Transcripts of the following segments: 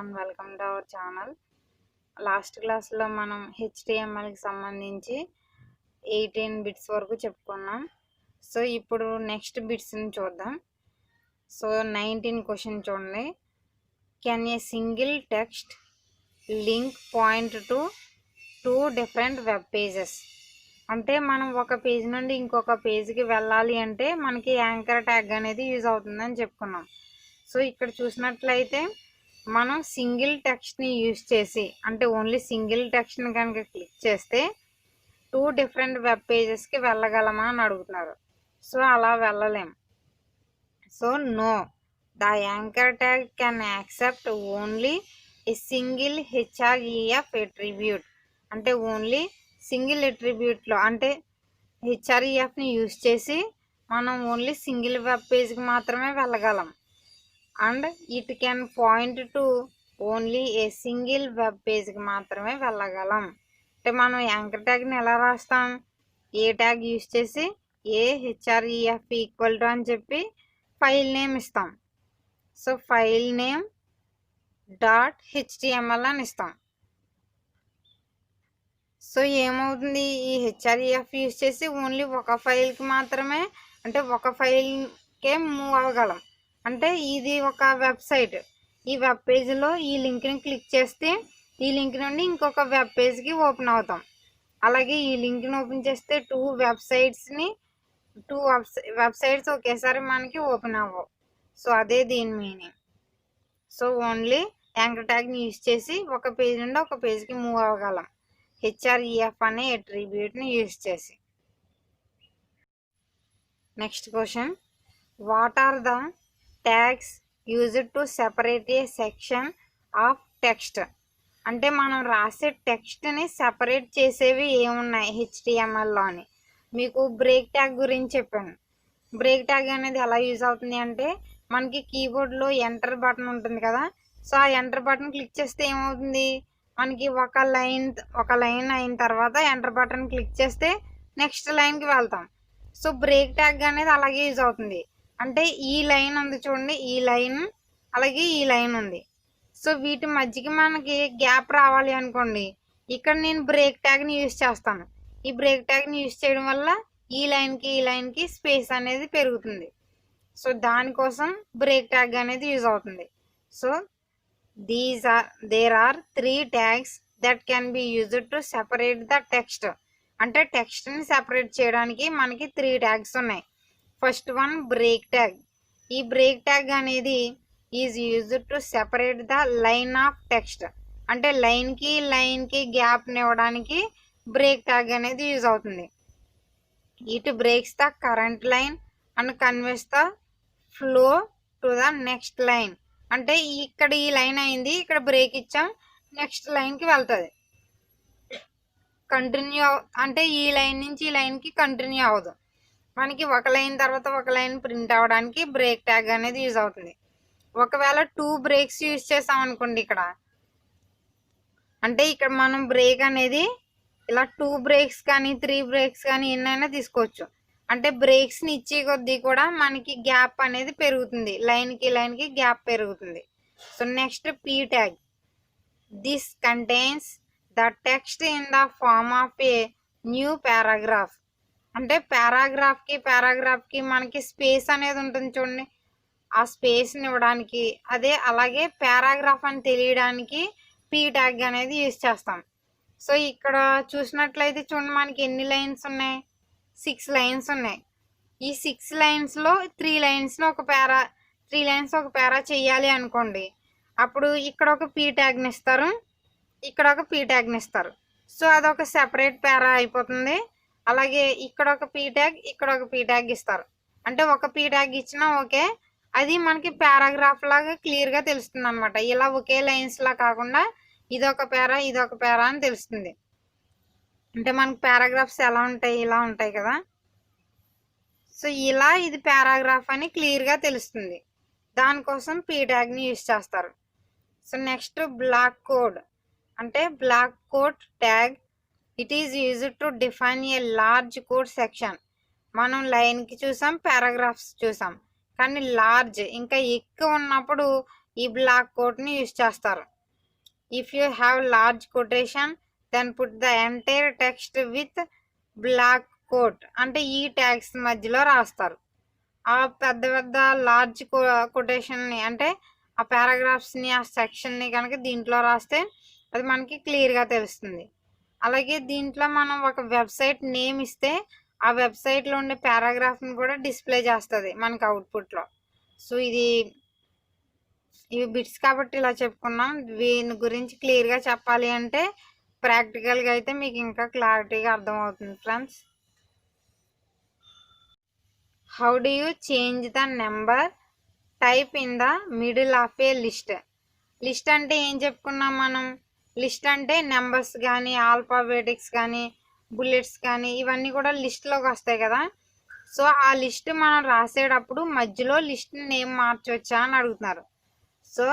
Everyone, welcome to our channel. Last క్లాస్లో మనం హెచ్టిఎంఎల్కి సంబంధించి 18 బిట్స్ వరకు చెప్పుకున్నాం. సో ఇప్పుడు నెక్స్ట్ బిట్స్ని చూద్దాం. సో 19 క్వశ్చన్ చూడండి. Can a single text link point to 2 different web pages? అంటే మనం ఒక పేజ్ నుండి ఇంకొక పేజ్కి వెళ్ళాలి అంటే మనకి యాంకర్ ట్యాగ్ అనేది యూజ్ అవుతుందని చెప్పుకున్నాం. సో ఇక్కడ చూసినట్లయితే మనం సింగిల్ టెక్స్ట్ని యూజ్ చేసి, అంటే ఓన్లీ సింగిల్ టెక్స్ట్ని కనుక క్లిక్ చేస్తే 2 డిఫరెంట్ వెబ్ పేజెస్కి వెళ్ళగలమా అని అడుగుతున్నారు. సో అలా వెళ్ళలేం. So no, the anchor tag can accept only a single HREF attribute. అంటే ఓన్లీ సింగిల్ అట్రిబ్యూట్లో, అంటే హెచ్ఆర్ఈఎఫ్ని యూజ్ చేసి మనం ఓన్లీ సింగిల్ వెబ్ పేజ్కి మాత్రమే వెళ్ళగలం. And it can point to only a single web పేజ్కి మాత్రమే వెళ్ళగలం. అంటే మనం యాంకర్ ట్యాగ్ని ఎలా రాస్తాం? ఏ ట్యాగ్ యూజ్ చేసి ఏ హెచ్ఆర్ఈఎఫ్ ఈక్వల్ టు అని చెప్పి ఫైల్ నేమ్ ఇస్తాం. So file name dot HTML అని ఇస్తాం. సో ఏమవుతుంది, ఈ హెచ్ఆర్ఈఎఫ్ యూజ్ చేసి ఓన్లీ ఒక ఫైల్కి మాత్రమే, అంటే ఒక ఫైల్కే మూవ్ అవ్వగలం. అంటే ఇది ఒక వెబ్సైట్, ఈ వెబ్ పేజ్లో ఈ లింక్ని క్లిక్ చేస్తే ఈ లింక్ నుండి ఇంకొక వెబ్ పేజ్కి ఓపెన్ అవుతాం. అలాగే ఈ లింక్ని ఓపెన్ చేస్తే 2 వెబ్సైట్స్ ఒకేసారి మనకి ఓపెన్ అవ్వవు. సో అదే దీని మీనింగ్. సో ఓన్లీ యాంకర్ ట్యాగ్ని యూజ్ చేసి ఒక పేజ్ నుండి ఒక పేజ్కి మూవ్ అవ్వగలం హెచ్ఆర్ఈఎఫ్ అనే అట్రిబ్యూట్ని యూజ్ చేసి. Next question, what are the tags used to separate a section of text? అంటే మనం రాసే టెక్స్ట్ని సెపరేట్ చేసేవి ఏమున్నాయి హెచ్టిఎంఎల్లో అని. మీకు బ్రేక్ ట్యాగ్ గురించి చెప్పాను. బ్రేక్ ట్యాగ్ అనేది ఎలా యూజ్ అవుతుంది అంటే, మనకి కీబోర్డ్లో ఎంటర్ బటన్ ఉంటుంది కదా. సో ఆ ఎంటర్ బటన్ క్లిక్ చేస్తే ఏమవుతుంది, మనకి ఒక లైన్ అయిన తర్వాత ఎంటర్ బటన్ క్లిక్ చేస్తే నెక్స్ట్ లైన్కి వెళ్తాం. సో బ్రేక్ ట్యాగ్ అనేది అలాగే యూజ్ అవుతుంది. అంటే ఈ లైన్ ఉంది చూడండి, ఈ లైన్ అలాగే ఈ లైన్ ఉంది. సో వీటి మధ్యకి మనకి గ్యాప్ రావాలి అనుకోండి, ఇక్కడ నేను బ్రేక్ ట్యాగ్ని యూజ్ చేస్తాను. ఈ బ్రేక్ ట్యాగ్ని యూజ్ చేయడం వల్ల ఈ లైన్కి స్పేస్ అనేది పెరుగుతుంది. సో దానికోసం బ్రేక్ ట్యాగ్ అనేది యూజ్ అవుతుంది. So there are 3 tags that can be used to separate the text. అంటే టెక్స్ట్ని సెపరేట్ చేయడానికి మనకి 3 ట్యాగ్స్ ఉన్నాయి. First one break tag. ఈ బ్రేక్ ట్యాగ్ అనేది is used to separate the line of text. అంటే లైన్కి గ్యాప్ని ఇవ్వడానికి బ్రేక్ ట్యాగ్ అనేది యూజ్ అవుతుంది. It breaks the current line and conveys the flow to the next line. అంటే ఇక్కడ ఈ లైన్ అయింది, ఇక్కడ బ్రేక్ ఇచ్చాం, నెక్స్ట్ లైన్కి వెళ్తుంది. కంటిన్యూ అంటే ఈ లైన్ నుంచి ఈ లైన్కి కంటిన్యూ అవ్వదు. మనకి ఒక లైన్ తర్వాత ఒక లైన్ ప్రింట్ అవ్వడానికి బ్రేక్ ట్యాగ్ అనేది యూజ్ అవుతుంది. ఒకవేళ 2 బ్రేక్స్ యూజ్ చేసాం అనుకోండి ఇక్కడ, అంటే ఇక్కడ మనం బ్రేక్ అనేది ఇలా 2 బ్రేక్స్ కానీ 3 బ్రేక్స్ కానీ ఎన్నైనా తీసుకోవచ్చు. అంటే బ్రేక్స్ని ఇచ్చే కొద్దీ కూడా మనకి గ్యాప్ అనేది పెరుగుతుంది, లైన్కి గ్యాప్ పెరుగుతుంది. So next P tag. This contains the text in the form of a new paragraph. అంటే పారాగ్రాఫ్కి మనకి స్పేస్ అనేది ఉంటుంది చూడండి, ఆ స్పేస్ని ఇవ్వడానికి, అలాగే పారాగ్రాఫ్ అని తెలియడానికి పీ ట్యాగ్ అనేది యూజ్ చేస్తాం. సో ఇక్కడ చూసినట్లయితే చూడండి, మనకి ఎన్ని లైన్స్ ఉన్నాయి, 6 లైన్స్ ఉన్నాయి. ఈ 6 లైన్స్లో 3 లైన్స్ ఒక పారా చేయాలి అనుకోండి, అప్పుడు ఇక్కడ ఒక పీ ట్యాగ్ని ఇస్తారు, ఇక్కడ ఒక పీ ట్యాగ్ని ఇస్తారు. సో అదొక సెపరేట్ పారా అయిపోతుంది. అలాగే ఇక్కడ ఒక పీ ట్యాగ్, ఇక్కడ ఒక పీ ట్యాగ్ ఇస్తారు. అంటే ఒక పీ ట్యాగ్ ఇచ్చినా ఓకే, అది మనకి పారాగ్రాఫ్ లాగా క్లియర్గా తెలుస్తుంది అనమాట. ఇలా ఒకే లైన్స్లా కాకుండా ఇదొక పారా అని తెలుస్తుంది. అంటే మనకి పారాగ్రాఫ్స్ ఎలా ఉంటాయి, ఇలా ఉంటాయి కదా. సో ఇలా ఇది పారాగ్రాఫ్ అని క్లియర్గా తెలుస్తుంది. దానికోసం పీ ట్యాగ్ని యూజ్ చేస్తారు. So next block code. అంటే block code tag, it is used to define a large code section. మనం లైన్కి చూసాం, పారాగ్రాఫ్స్ చూసాం, కానీ లార్జ్ ఇంకా ఎక్కువ ఉన్నప్పుడు ఈ బ్లాక్ కోడ్ని యూజ్ చేస్తారు. If you have large quotation then put the entire text with block quote. అంటే ఈ ట్యాగ్స్ మధ్యలో రాస్తారు. ఆ పెద్ద పెద్ద లార్జ్ కొటేషన్ని అంటే ఆ పారాగ్రాఫ్స్ని ఆ సెక్షన్ని కనుక దీంట్లో రాస్తే అది మనకి క్లియర్గా తెలుస్తుంది. అలాగే దీంట్లో మనం ఒక వెబ్సైట్ నేమ్ ఇస్తే ఆ వెబ్సైట్లో ఉండే పారాగ్రాఫ్ని కూడా డిస్ప్లే చేస్తుంది మనకి అవుట్పుట్లో. సో ఇవి బిట్స్ కాబట్టి ఇలా చెప్పుకున్నాం. దీని గురించి క్లియర్గా చెప్పాలి అంటే ప్రాక్టికల్గా అయితే మీకు ఇంకా క్లారిటీగా అర్థమవుతుంది friends. How do you change the number type in the middle of A list? List అంటే ఏం చెప్పుకున్నాం మనం? లిస్ట్ అంటే నెంబర్స్ కానీ ఆల్ఫాబెటిక్స్ కానీ బుల్లెట్స్ కానీ ఇవన్నీ కూడా లిస్ట్లోకి వస్తాయి కదా. సో ఆ లిస్ట్ మనం రాసేటప్పుడు మధ్యలో లిస్ట్ నేమ్ మార్చవచ్చా అని అడుగుతున్నారు. So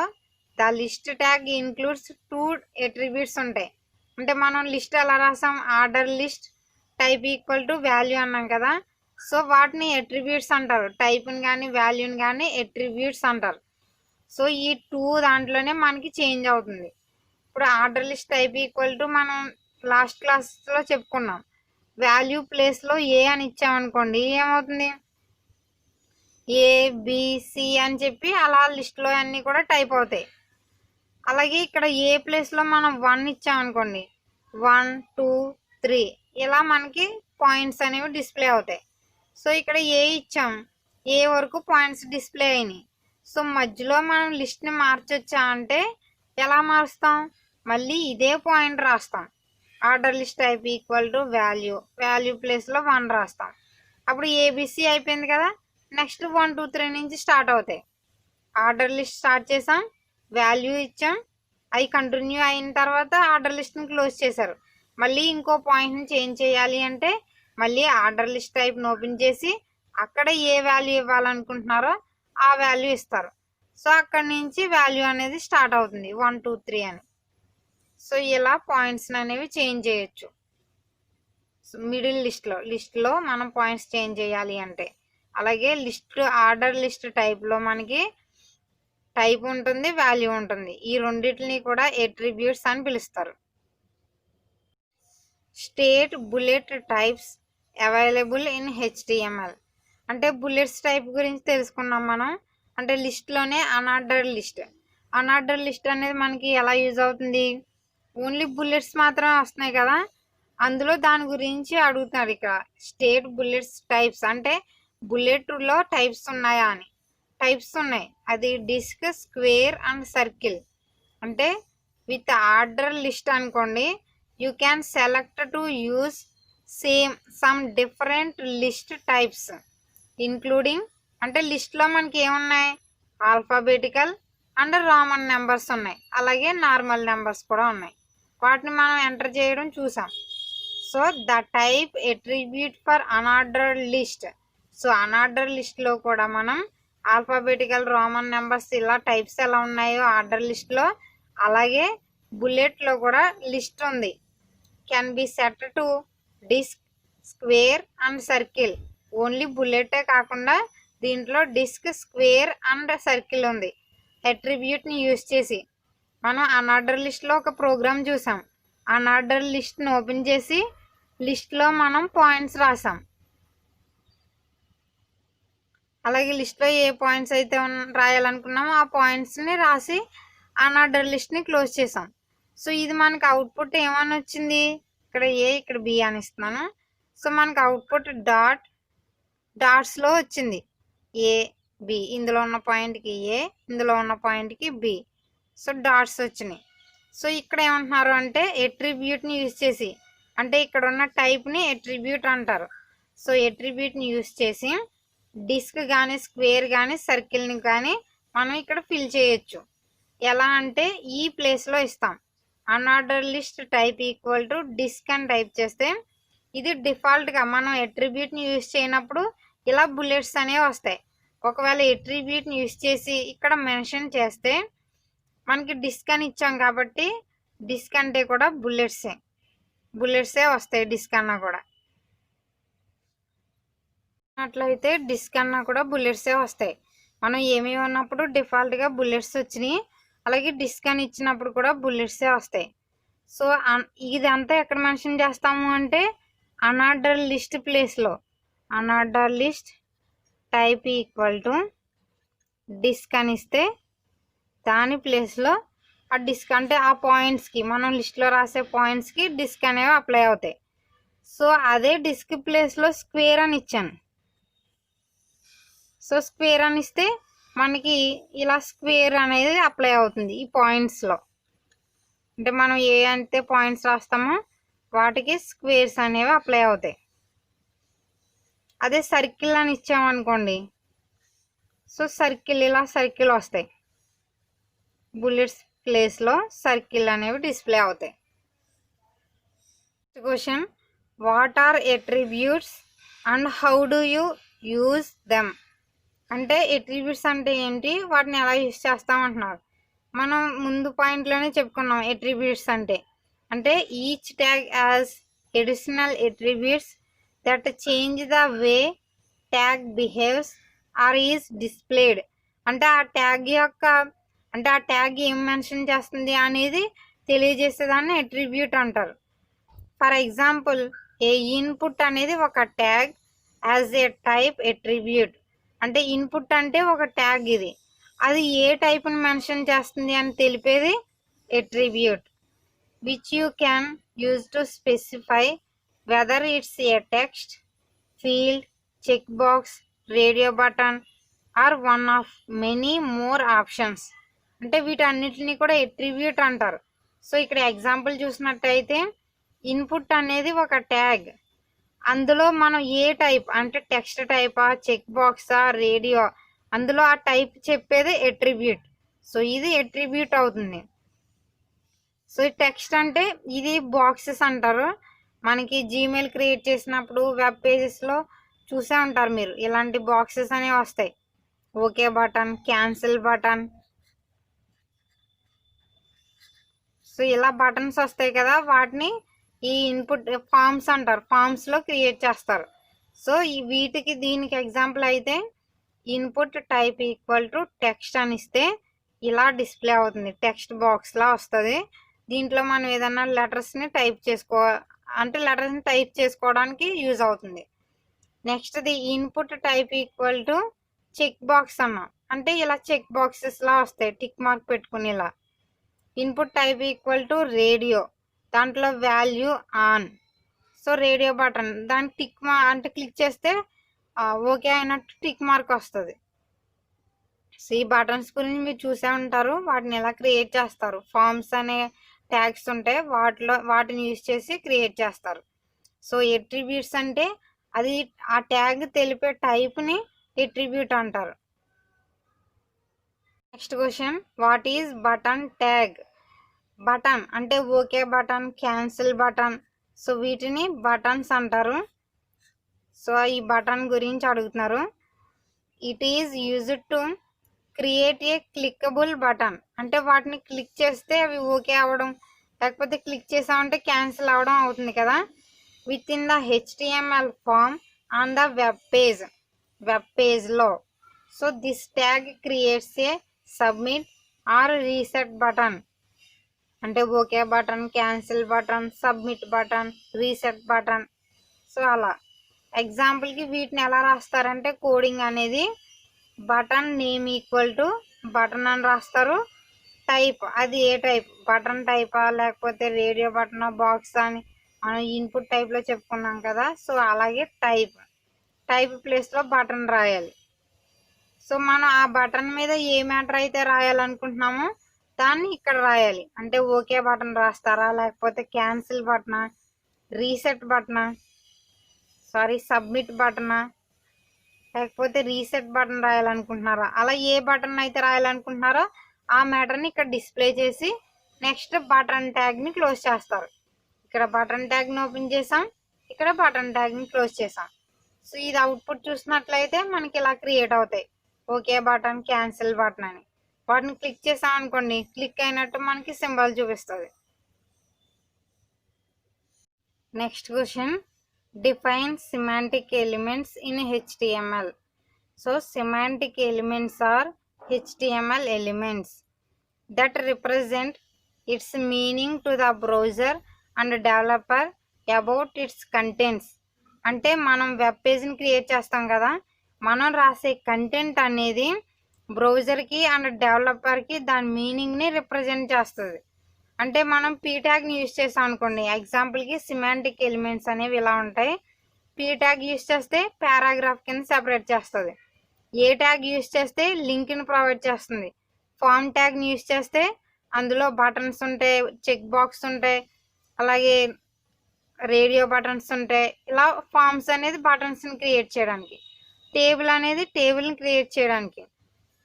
the list tag includes 2 attributes ఉంటాయి. అంటే మనం లిస్ట్ ఎలా రాసాం? Order list type equal to value అన్నాం కదా. సో వాటిని అట్రిబ్యూట్స్ అంటారు. టైప్ని కానీ వాల్యూని కానీ అట్రిబ్యూట్స్ అంటారు. సో ఈ 2 దాంట్లోనే మనకి చేంజ్ అవుతుంది. ఇప్పుడు order list type equal to మనం లాస్ట్ క్లాస్లో చెప్పుకున్నాం. వాల్యూ ప్లేస్లో ఏ అని ఇచ్చామనుకోండి ఏమవుతుంది? ఏబిసి అని చెప్పి అలా లిస్ట్లో అన్నీ కూడా టైప్ అవుతాయి. అలాగే ఇక్కడ ఏ ప్లేస్లో మనం 1 ఇచ్చామనుకోండి 1 2 3 ఇలా మనకి పాయింట్స్ అనేవి డిస్ప్లే అవుతాయి. సో ఇక్కడ ఏ ఇచ్చాం, ఏ వరకు పాయింట్స్ డిస్ప్లే అయినాయి. సో మధ్యలో మనం లిస్ట్ని మార్చొచ్చా అంటే ఎలా మారుస్తాం? మళ్ళీ ఇదే పాయింట్ రాస్తాం. Order list type equal to value ప్లేస్లో 1 రాస్తాం. అప్పుడు ఏబిసి అయిపోయింది కదా. నెక్స్ట్ 1 2 3 నుంచి స్టార్ట్ అవుతాయి. ఆర్డర్ లిస్ట్ స్టార్ట్ చేసాం, వాల్యూ ఇచ్చాం, అవి కంటిన్యూ అయిన తర్వాత ఆర్డర్ లిస్ట్ని క్లోజ్ చేశారు. మళ్ళీ ఇంకో పాయింట్ని చేంజ్ చేయాలి అంటే మళ్ళీ ఆర్డర్ లిస్ట్ టైప్ని ఓపెన్ చేసి అక్కడ ఏ వాల్యూ ఇవ్వాలనుకుంటున్నారో ఆ వాల్యూ ఇస్తారు. సో అక్కడి నుంచి వాల్యూ అనేది స్టార్ట్ అవుతుంది 1 2 3 అని. సో ఇలా పాయింట్స్ అనేవి చేంజ్ చేయొచ్చు మిడిల్ లిస్ట్లో మనం పాయింట్స్ చేంజ్ చేయాలి అంటే. అలాగే ఆర్డర్ లిస్ట్ టైప్లో మనకి టైప్ ఉంటుంది, వాల్యూ ఉంటుంది. ఈ రెండింటిని కూడా అట్రిబ్యూట్స్ అని పిలుస్తారు. State bullet types available in HTML. అంటే బుల్లెట్స్ టైప్ గురించి తెలుసుకున్నాం మనం. అంటే లిస్ట్లోనే అన్ఆర్డర్డ్ లిస్ట్ అనేది మనకి ఎలా యూజ్ అవుతుంది? ఓన్లీ బుల్లెట్స్ మాత్రమే వస్తున్నాయి కదా, అందులో దాని గురించి అడుగుతున్నారు ఇక్కడ. స్టేట్ బుల్లెట్స్ టైప్స్ అంటే బుల్లెట్లో టైప్స్ ఉన్నాయా అని. టైప్స్ ఉన్నాయి, అది డిస్క్, స్క్వేర్ అండ్ సర్కిల్. అంటే విత్ ఆర్డర్ లిస్ట్ అనుకోండి you can select to use some different list types including. అంటే లిస్ట్లో మనకి ఏమున్నాయి? ఆల్ఫాబెటికల్ అండ్ రోమన్ నెంబర్స్ ఉన్నాయి, అలాగే నార్మల్ నెంబర్స్ కూడా ఉన్నాయి. వాటిని మనం ఎంటర్ చేయడం చూసాం. So the type attribute for unordered list. So unorder లిస్ట్లో కూడా మనం ఆల్ఫాబెటికల్, రోమన్ నెంబర్స్ ఇలా టైప్స్ ఎలా ఉన్నాయో ఆర్డర్ లిస్ట్లో, అలాగే బుల్లెట్లో కూడా లిస్ట్ ఉంది. Can be set to disc, square and circle. Only బుల్లెటే కాకుండా దీంట్లో డిస్క్, స్క్వేర్ అండ్ సర్కిల్ ఉంది. అట్రిబ్యూట్ని యూజ్ చేసి మనం అన్ఆర్డర్ లిస్ట్లో ఒక ప్రోగ్రామ్ చూసాం. అన్ఆర్డర్ లిస్ట్ని ఓపెన్ చేసి లిస్ట్లో మనం పాయింట్స్ రాసాం. అలాగే లిస్ట్లో ఏ పాయింట్స్ అయితే రాయాలనుకున్నామో ఆ పాయింట్స్ని రాసి అన్ఆర్డర్ లిస్ట్ని క్లోజ్ చేసాం. సో ఇది మనకు అవుట్పుట్ ఏమని వచ్చింది? ఇక్కడ ఏ, ఇక్కడ బి అని ఇస్తున్నాను. సో మనకు అవుట్పుట్ డాట్స్లో వచ్చింది. ఏ బి, ఇందులో ఉన్న పాయింట్కి ఏ, ఇందులో ఉన్న పాయింట్కి బి. సో డాట్స్ వచ్చినాయి. సో ఇక్కడ ఏమంటున్నారు అంటే అట్రిబ్యూట్ని యూజ్ చేసి, అంటే ఇక్కడ ఉన్న టైప్ని అట్రిబ్యూట్ అంటారు. సో అట్రిబ్యూట్ని యూజ్ చేసి డిస్క్ కానీ, స్క్వేర్ కానీ, సర్కిల్ని కానీ మనం ఇక్కడ ఫిల్ చేయొచ్చు. ఎలా అంటే ఈ ప్లేస్లో ఇస్తాం. Unorder list type equal to disc అని టైప్ చేస్తే ఇది డిఫాల్ట్గా మనం అట్రిబ్యూట్ని యూజ్ చేయనప్పుడు ఇలా బుల్లెట్స్ అనేవి వస్తాయి. ఒకవేళ అట్రిబ్యూట్ని యూజ్ చేసి ఇక్కడ మెన్షన్ చేస్తే మనకి డిస్క్ అని ఇచ్చాం కాబట్టి డిస్క్ అంటే కూడా బుల్లెట్సే వస్తాయి. డిస్క్ అన్నా కూడా అట్లయితే డిస్క్ అన్నా కూడా బుల్లెట్సే వస్తాయి. మనం ఏమేమి ఉన్నప్పుడు డిఫాల్ట్గా బుల్లెట్స్ వచ్చినాయి, అలాగే డిస్క్ అని ఇచ్చినప్పుడు కూడా బుల్లెట్సే వస్తాయి. సో ఇదంతా ఎక్కడ మెన్షన్ చేస్తాము అంటే అన్ఆర్డర్ లిస్ట్ ప్లేస్లో unorder list type equal to disc అని ఇస్తే దాని ప్లేస్లో ఆ డిస్క్ అంటే ఆ పాయింట్స్కి మనం లిస్ట్లో రాసే పాయింట్స్కి డిస్క్ అనేవి అప్లై అవుతాయి. సో అదే డిస్క్ ప్లేస్లో స్క్వేర్ అని ఇచ్చాను. సో స్క్వేర్ అని ఇస్తే మనకి ఇలా స్క్వేర్ అనేది అప్లై అవుతుంది ఈ పాయింట్స్లో. అంటే మనం ఏ అయితే పాయింట్స్ రాస్తామో వాటికి స్క్వేర్స్ అనేవి అప్లై అవుతాయి. అదే సర్కిల్ అని ఇచ్చామనుకోండి, సో సర్కిల్ ఇలా సర్కిల్ వస్తాయి. బుల్లెట్స్ ప్లేస్లో సర్కిల్ అనేవి డిస్ప్లే అవుతాయి. Question, what are attributes and how do you use them? అంటే అట్రిబ్యూట్స్ అంటే ఏంటి, వాటిని ఎలా యూజ్ చేస్తామంటున్నారు. మనం ముందు పాయింట్లోనే చెప్పుకున్నాం అట్రిబ్యూట్స్ అంటే each tag as additional attributes that change the way tag behaves or is displayed. అంటే ఆ ట్యాగ్ యొక్క అంటే ఆ ట్యాగ్ ఏం మెన్షన్ చేస్తుంది అనేది తెలియజేసేదాన్ని అట్రిబ్యూట్ అంటారు. ఫర్ ఎగ్జాంపుల్, ఏ ఇన్పుట్ అనేది ఒక tag as a type attribute. అంటే ఇన్పుట్ అంటే ఒక ట్యాగ్, అది ఏ టైప్ని మెన్షన్ చేస్తుంది అని తెలిపేది attribute. Which you can use to specify whether it's a text, field, check box, radio button or one of many more options. అంటే వీటన్నిటిని కూడా అట్రిబ్యూట్ అంటారు. సో ఇక్కడ ఎగ్జాంపుల్ చూసినట్టయితే ఇన్పుట్ అనేది ఒక ట్యాగ్, అందులో మనం ఏ టైప్ అంటే టెక్స్ట్ టైపా, చెక్ బాక్సా, రేడియో, అందులో ఆ టైప్ చెప్పేది అట్రిబ్యూట్. సో ఇది అట్రిబ్యూట్ అవుతుంది. సో ఈ టెక్స్ట్ అంటే ఇది బాక్సెస్ అంటారు. మనకి జీమెయిల్ క్రియేట్ చేసినప్పుడు వెబ్ పేజెస్లో చూసే ఉంటారు మీరు, ఇలాంటి బాక్సెస్ అనేవి వస్తాయి. Okay button, cancel button, so ఇలా బటన్స్ వస్తాయి కదా, వాటిని ఈ ఇన్పుట్ ఫామ్స్ అంటారు, ఫామ్స్లో క్రియేట్ చేస్తారు. సో వీటికి దీనికి ఎగ్జాంపుల్ అయితే input type equal to text అని ఇస్తే ఇలా డిస్ప్లే అవుతుంది, టెక్స్ట్ బాక్స్లా వస్తుంది. దీంట్లో మనం ఏదైనా లెటర్స్ని టైప్ లెటర్స్ని టైప్ చేసుకోవడానికి యూజ్ అవుతుంది. నెక్స్ట్ది input type equal to check box అన్నాం, అంటే ఇలా చెక్ బాక్సెస్లా వస్తాయి టిక్ మార్క్ పెట్టుకుని ఇలా. Input type equal to radio, దాంట్లో value on. So radio button, దాన్ని అంటే క్లిక్ చేస్తే ఓకే అయినట్టు టిక్ మార్క్ వస్తుంది. సో ఈ బటన్స్ గురించి మీరు చూసే ఉంటారు, వాటిని ఎలా క్రియేట్ చేస్తారు. ఫార్మ్స్ అనే ట్యాగ్స్ ఉంటాయి, వాటిని యూజ్ చేసి క్రియేట్ చేస్తారు. సో అట్రిబ్యూట్స్ అంటే అది ఆ ట్యాగ్ తెలిపే టైప్ని అట్రిబ్యూట్ అంటారు. Next question, what is button tag? Button అంటే okay button, cancel button, so వీటిని బటన్స్ అంటారు. సో ఈ బటన్ గురించి అడుగుతున్నారు. It is used to create a clickable button. అంటే వాటిని క్లిక్ చేస్తే అవి ఓకే అవ్వడం, లేకపోతే క్లిక్ చేసామంటే క్యాన్సిల్ అవ్వడం అవుతుంది కదా. With in the HTML form on the web పేజ్లో. So this tag creates a submit or reset button. అంటే okay button, cancel button, submit button, reset button. So అలా ఎగ్జాంపుల్కి వీటిని ఎలా రాస్తారంటే కోడింగ్ అనేది button name equal to button అని రాస్తారు. టైప్ అది ఏ టైప్, బటన్ టైపా లేకపోతే రేడియో బటన్, బాక్స్ అని మనం ఇన్పుట్ టైప్లో చెప్పుకున్నాం కదా. సో అలాగే టైప్ ప్లేస్లో బటన్ రాయాలి. సో మనం ఆ బటన్ మీద ఏ మ్యాటర్ అయితే రాయాలనుకుంటున్నామో దాన్ని ఇక్కడ రాయాలి. అంటే ఓకే బటన్ రాస్తారా, లేకపోతే క్యాన్సిల్ బటనా, రీసెట్ బటనా, సబ్మిట్ బటనా, లేకపోతే రీసెట్ బటన్ రాయాలనుకుంటున్నారా, అలా ఏ బటన్ అయితే రాయాలనుకుంటున్నారో ఆ మ్యాటర్ని ఇక్కడ డిస్ప్లే చేసి నెక్స్ట్ బటన్ ట్యాగ్ని క్లోజ్ చేస్తారు. ఇక్కడ బటన్ ట్యాగ్ని ఓపెన్ చేసాం, ఇక్కడ బటన్ ట్యాగ్ని క్లోజ్ చేసాం. సో ఇది అవుట్పుట్ చూసినట్లయితే మనకి ఇలా క్రియేట్ అవుతాయి, ఓకే బటన్, క్యాన్సిల్ బటన్ అని. వాటిని క్లిక్ చేసాం అనుకోండి, క్లిక్ అయినట్టు మనకి సింబల్ చూపిస్తుంది. Next question, define semantic elements in HTML. So semantic elements are HTML elements. that represent its meaning to the browser and developer about its contents. అంటే మనం web పేజ్ని create చేస్తాం కదా, మనం రాసే కంటెంట్ అనేది బ్రౌజర్కి అండ్ డెవలపర్కి దాని మీనింగ్ని రిప్రజెంట్ చేస్తుంది. అంటే మనం పీ ట్యాగ్ని యూజ్ చేస్తాం అనుకోండి, ఎగ్జాంపుల్కి సిమాంటిక్ ఎలిమెంట్స్ అనేవి ఇలా ఉంటాయి. పీ ట్యాగ్ యూజ్ చేస్తే పారాగ్రాఫ్ కింద సెపరేట్ చేస్తుంది. ఏ ట్యాగ్ యూజ్ చేస్తే లింక్ని ప్రొవైడ్ చేస్తుంది. ఫామ్ ట్యాగ్ని యూజ్ చేస్తే అందులో బటన్స్ ఉంటాయి, చెక్ బాక్స్ ఉంటాయి, అలాగే రేడియో బటన్స్ ఉంటాయి. ఇలా ఫామ్స్ అనేది బటన్స్ని క్రియేట్ చేయడానికి, టేబుల్ అనేది టేబుల్ని క్రియేట్ చేయడానికి,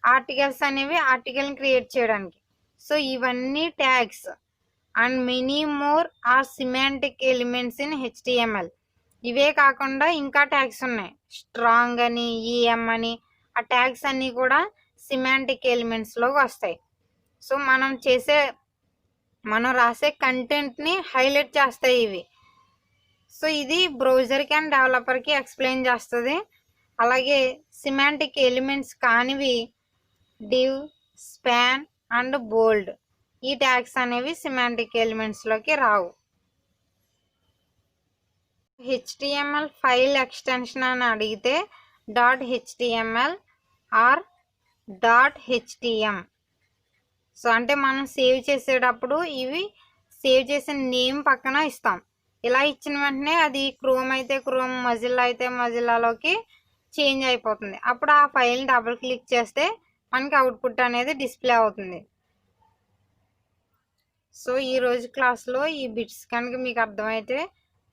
ఆర్టికల్స్ అనేవి ఆర్టికల్ని క్రియేట్ చేయడానికి. సో ఇవన్నీ tags and many more or semantic elements in HTML. ఇవే కాకుండా ఇంకా ట్యాగ్స్ ఉన్నాయి, స్ట్రాంగ్ అని, ఈఎం అని. ఆ ట్యాగ్స్ అన్నీ కూడా సిమాంటిక్ ఎలిమెంట్స్లోకి వస్తాయి. సో మనం రాసే కంటెంట్ని హైలైట్ చేస్తాయి ఇవి. సో ఇది బ్రౌజర్కి అండ్ డెవలపర్కి ఎక్స్ప్లెయిన్ చేస్తుంది. అలాగే సిమాంటిక్ ఎలిమెంట్స్ కానివి డివ్, స్పాన్ అండ్ బోల్డ్, ఈ ట్యాగ్స్ అనేవి సిమాంటిక్ ఎలిమెంట్స్లోకి రావు. HTML ఫైల్ ఎక్స్టెన్షన్ అని అడిగితే .html ఆర్ .htm. సో అంటే మనం సేవ్ చేసేటప్పుడు ఇవి సేవ్ చేసిన నేమ్ పక్కన ఇస్తాం. ఇలా ఇచ్చిన వెంటనే అది క్రోమ్ అయితే క్రోమ్, మొజిల్లా అయితే మొజిల్లాలోకి చేంజ్ అయిపోతుంది. అప్పుడు ఆ ఫైల్ని డబుల్ క్లిక్ చేస్తే మనకి అవుట్పుట్ అనేది డిస్ప్లే అవుతుంది. సో ఈరోజు క్లాస్లో ఈ బిట్స్ కనుక మీకు అర్థమైతే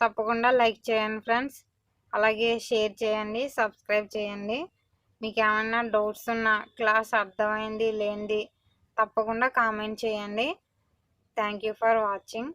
తప్పకుండా లైక్ చేయండి ఫ్రెండ్స్, అలాగే షేర్ చేయండి, సబ్స్క్రైబ్ చేయండి. మీకు ఏమైనా డౌట్స్ ఉన్నా, క్లాస్ అర్థమైంది లేనిది తప్పకుండా కామెంట్ చేయండి. Thank you for watching.